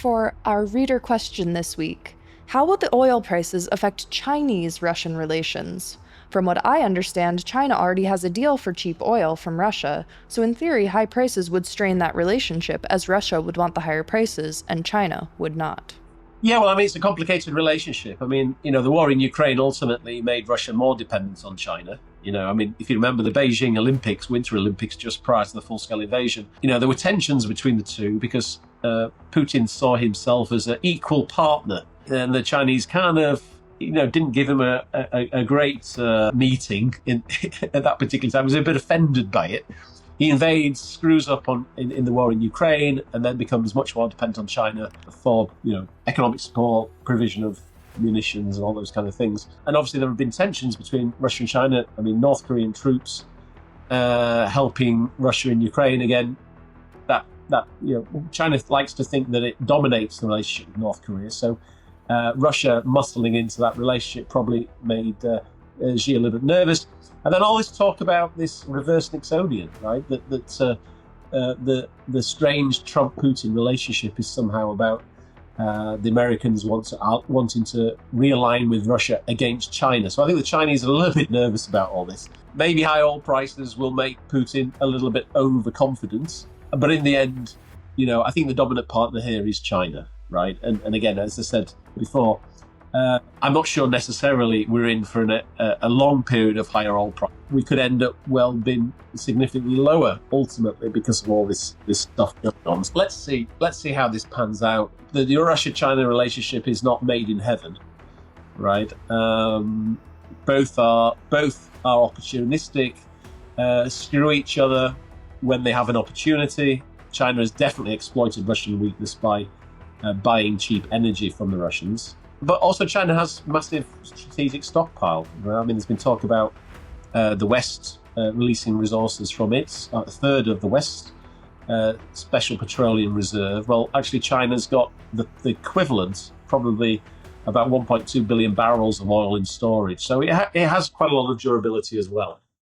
for our reader question this week. How will the oil prices affect Chinese-Russian relations? From what I understand, China already has a deal for cheap oil from Russia, so in theory, high prices would strain that relationship as Russia would want the higher prices and China would not. Yeah, well, I mean, it's a complicated relationship. I mean, the war in Ukraine ultimately made Russia more dependent on China. I mean, if you remember the Beijing Olympics, Winter Olympics, just prior to the full-scale invasion, there were tensions between the two because Putin saw himself as an equal partner. And the Chinese kind of, didn't give him a great meeting at that particular time. He was a bit offended by it. He invades, screws up in the war in Ukraine, and then becomes much more dependent on China for, economic support, provision of munitions and all those kind of things. And obviously there have been tensions between Russia and China. I mean, North Korean troops helping Russia in Ukraine again. That China likes to think that it dominates the relationship with North Korea. So Russia muscling into that relationship probably made Xi a little bit nervous. And then all this talk about this reverse Nixonian, right? That the strange Trump-Putin relationship is somehow about the Americans wanting to realign with Russia against China. So I think the Chinese are a little bit nervous about all this. Maybe high oil prices will make Putin a little bit overconfident. But in the end, I think the dominant partner here is China, right? And again, as I said before, I'm not sure necessarily we're in for a long period of higher oil price. We could end up being significantly lower ultimately because of all this stuff going on. So let's see how this pans out. The Russia-China relationship is not made in heaven, right? Both are opportunistic, screw each other when they have an opportunity. China has definitely exploited Russian weakness by buying cheap energy from the Russians. But also China has massive strategic stockpile. I mean, there's been talk about the West releasing resources from a third of the West special petroleum reserve. Well, actually, China's got the equivalent, probably about 1.2 billion barrels of oil in storage. So it has quite a lot of durability as well.